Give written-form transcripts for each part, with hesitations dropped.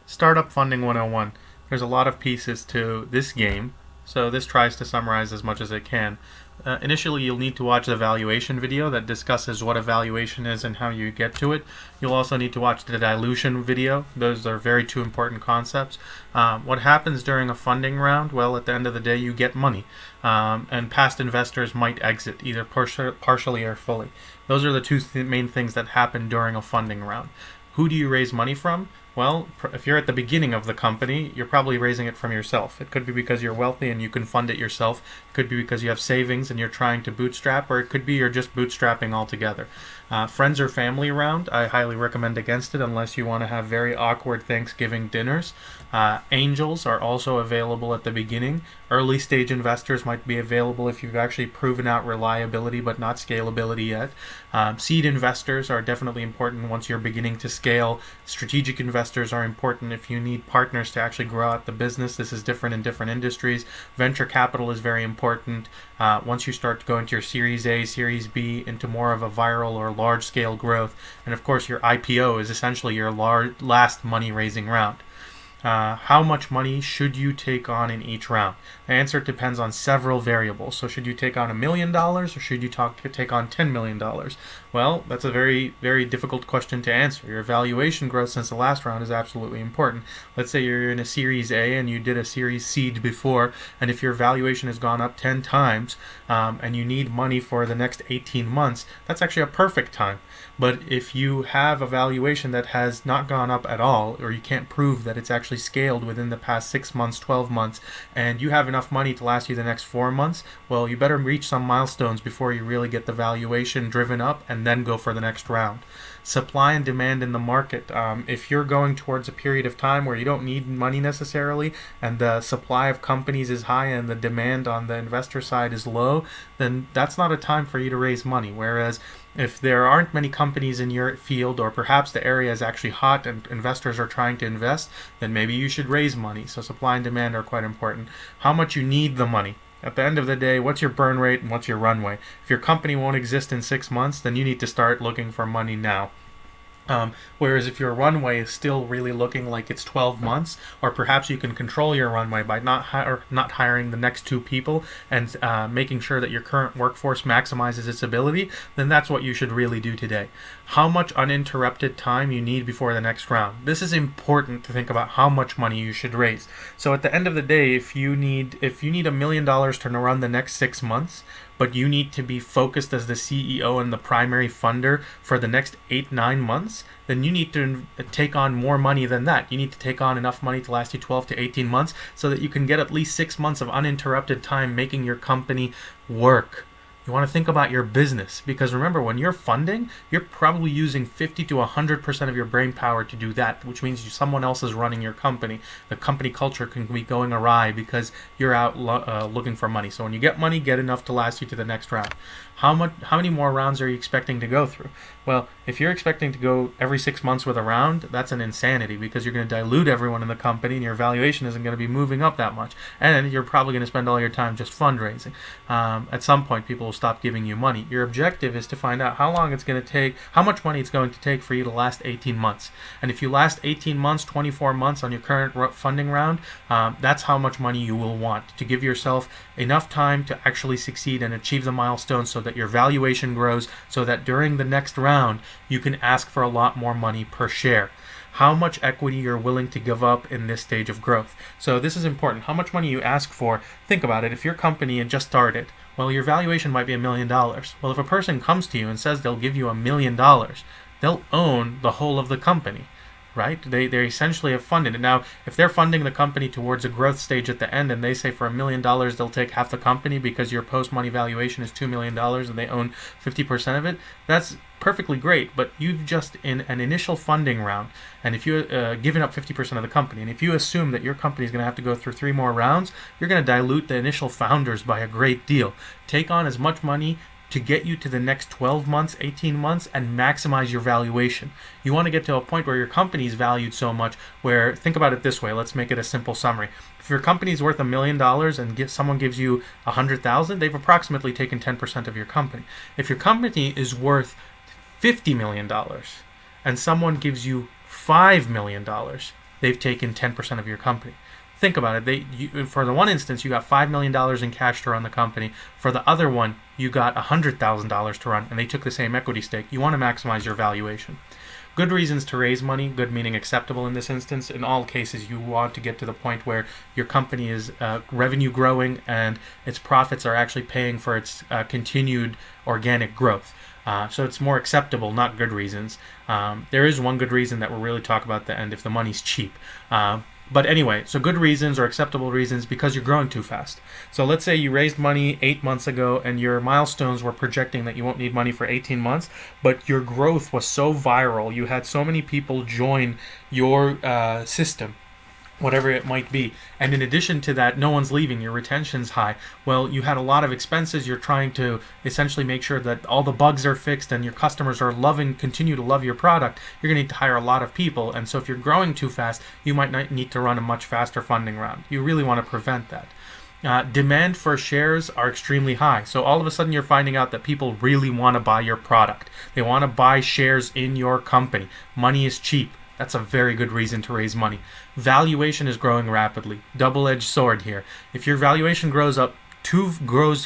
Startup Funding 101. There's a lot of pieces to this game, so this tries to summarize as much as it can. Initially, you'll need to watch the valuation video that discusses what a valuation is and how you get to it. You'll also need to watch the dilution video. Those are very two important concepts. What happens during a funding round? Well, at the end of the day, you get money, and past investors might exit, either partially or fully. Those are the two main things that happen during a funding round. Who do you raise money from? Well, if you're at the beginning of the company, you're probably raising it from yourself. It could be because you're wealthy and you can fund it yourself. It could be because you have savings and you're trying to bootstrap, or it could be you're just bootstrapping altogether. Friends or family round, I highly recommend against it unless you want to have very awkward Thanksgiving dinners. Angels are also available at the beginning. Early stage investors might be available if you've actually proven out reliability but not scalability yet. Seed investors are definitely important once you're beginning to scale. Strategic investors are important if you need partners to actually grow out the business. This is different in different industries. Venture capital is very important. Once you start to go into your Series A, Series B, into more of a viral or large scale growth. And of course, your IPO is essentially your last money raising round. How much money should you take on in each round? The answer depends on several variables. So should you take on $1 million or should you take on $10 million? Well, that's a very, very difficult question to answer. Your valuation growth since the last round is absolutely important. Let's say you're in a Series A and you did a Series Seed before, and if your valuation has gone up 10 times and you need money for the next 18 months, that's actually a perfect time. But if you have a valuation that has not gone up at all, or you can't prove that it's actually scaled within the past 6 months, 12 months, and you have enough money to last you the next 4 months, well, you better reach some milestones before you really get the valuation driven up and then go for the next round. Supply and demand in the market. If you're going towards a period of time where you don't need money necessarily, and the supply of companies is high and the demand on the investor side is low, then that's not a time for you to raise money. Whereas if there aren't many companies in your field, or perhaps the area is actually hot and investors are trying to invest, then maybe you should raise money. So supply and demand are quite important. How much you need the money. At the end of the day, what's your burn rate and what's your runway? If your company won't exist in 6 months, then you need to start looking for money now. Whereas if your runway is still really looking like it's 12 months, or perhaps you can control your runway by not hiring the next 2 people and making sure that your current workforce maximizes its ability, then that's what you should really do today. How much uninterrupted time you need before the next round. This is important to think about how much money you should raise. So at the end of the day, if you need $1 million to run the next 6 months, but you need to be focused as the CEO and the primary funder for the next 8-9 months, then you need to take on more money than that. You need to take on enough money to last you 12 to 18 months so that you can get at least 6 months of uninterrupted time making your company work. You want to think about your business, because remember, when you're funding, you're probably using 50 to 100% of your brain power to do that, which means someone else is running your company. The company culture can be going awry because you're out looking for money. So when you get money, get enough to last you to the next round. How many more rounds are you expecting to go through? Well, if you're expecting to go every 6 months with a round, that's an insanity, because you're going to dilute everyone in the company and your valuation isn't going to be moving up that much. And you're probably going to spend all your time just fundraising. At some point, people will stop giving you money. Your objective is to find out how long it's going to take, how much money it's going to take for you to last 18 months. And if you last 18 months, 24 months on your current funding round, that's how much money you will want to give yourself enough time to actually succeed and achieve the milestones so that your valuation grows, so that during the next round, you can ask for a lot more money per share. How much equity you're willing to give up in this stage of growth. So this is important. How much money you ask for. Think about it. If your company had just started, well, your valuation might be $1 million. Well, if a person comes to you and says they'll give you $1 million, they'll own the whole of the company, right? They essentially have funded it. Now, if they're funding the company towards a growth stage at the end, and they say for $1 million they'll take half the company because your post-money valuation is $2 million and they own 50% of it, that's perfectly great. But you've just in an initial funding round, and if you given up 50% of the company, and if you assume that your company is going to have to go through 3 more rounds, you're going to dilute the initial founders by a great deal. Take on as much money to get you to the next 12 months, 18 months, and maximize your valuation. You want to get to a point where your company is valued so much where, think about it this way, let's make it a simple summary. If your company is worth $1 million and someone gives you $100,000, they've approximately taken 10% of your company. If your company is worth $50 million and someone gives you $5 million, they've taken 10% of your company. Think about it. For the one instance, you got $5 million in cash to run the company. For the other one, you got $100,000 to run, and they took the same equity stake. You want to maximize your valuation. Good reasons to raise money, good meaning acceptable in this instance. In all cases, you want to get to the point where your company is revenue growing and its profits are actually paying for its continued organic growth. So it's more acceptable, not good reasons. There is one good reason that we'll really talk about at the end, if the money's cheap. But anyway, so good reasons or acceptable reasons because you're growing too fast. So let's say you raised money 8 months ago and your milestones were projecting that you won't need money for 18 months, but your growth was so viral, you had so many people join your system, whatever it might be. And in addition to that, no one's leaving, your retention's high. Well, you had a lot of expenses, you're trying to essentially make sure that all the bugs are fixed and your customers are continue to love your product. You're going to need to hire a lot of people. And so if you're growing too fast, you might not need to run a much faster funding round. You really want to prevent that. Demand for shares are extremely high. So all of a sudden you're finding out that people really want to buy your product. They want to buy shares in your company. Money is cheap. That's a very good reason to raise money. Valuation is growing rapidly. Double-edged sword here. If your valuation grows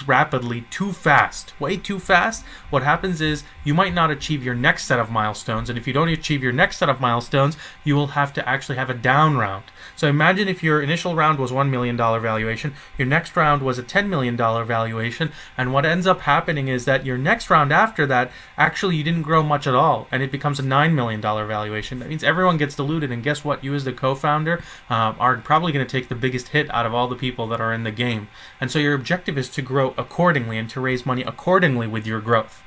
rapidly too fast, way too fast, what happens is you might not achieve your next set of milestones, and if you don't achieve your next set of milestones, you will have to actually have a down round. So imagine if your initial round was $1 million valuation, your next round was a $10 million valuation, and what ends up happening is that your next round after that, actually you didn't grow much at all, and it becomes a $9 million valuation. That means everyone gets diluted, and guess what? You as the co-founder are probably going to take the biggest hit out of all the people that are in the game. And so your objective is to grow accordingly and to raise money accordingly with your growth.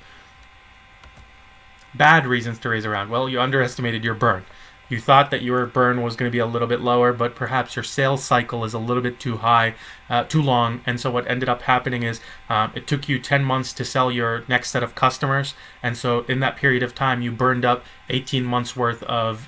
Bad reasons to raise a round. Well, you underestimated your burn. You thought that your burn was going to be a little bit lower, but perhaps your sales cycle is a little bit too high, too long. And so what ended up happening is it took you 10 months to sell your next set of customers. And so in that period of time, you burned up 18 months worth of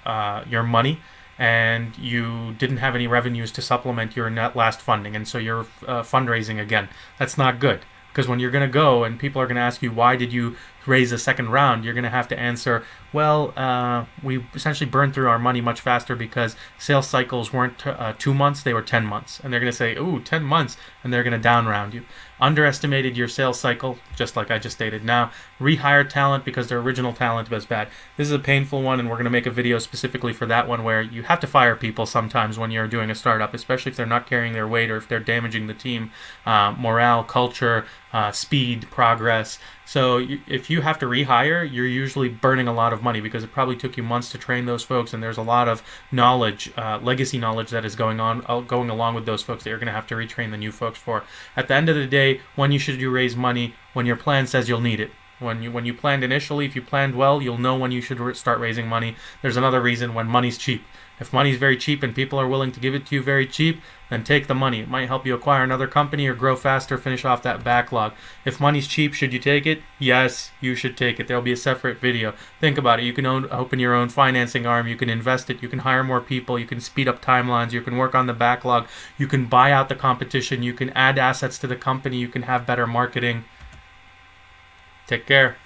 your money, and you didn't have any revenues to supplement your net last funding. And so you're fundraising again. That's not good. Because when you're going to go and people are going to ask you, why did you raise a second round, you're going to have to answer, well, we essentially burned through our money much faster because sales cycles weren't 2 months, they were 10 months. And they're going to say, ooh, 10 months, and they're going to down round you. Underestimated your sales cycle, just like I just stated. Now, rehire talent because their original talent was bad. This is a painful one, and we're going to make a video specifically for that one, where you have to fire people sometimes when you're doing a startup, especially if they're not carrying their weight or if they're damaging the team, morale, culture, speed, progress. So if you have to rehire, you're usually burning a lot of money because it probably took you months to train those folks, and there's a lot of knowledge, legacy knowledge that is going along with those folks that you're going to have to retrain the new folks for. At the end of the day, when you should raise money? When your plan says you'll need it. When you planned initially, if you planned well, you'll know when you should start raising money. There's another reason: when money's cheap. If money's very cheap and people are willing to give it to you very cheap, then take the money. It might help you acquire another company or grow faster, finish off that backlog. If money's cheap, should you take it? Yes, you should take it. There'll be a separate video. Think about it. You can open your own financing arm. You can invest it. You can hire more people. You can speed up timelines. You can work on the backlog. You can buy out the competition. You can add assets to the company. You can have better marketing. Take care.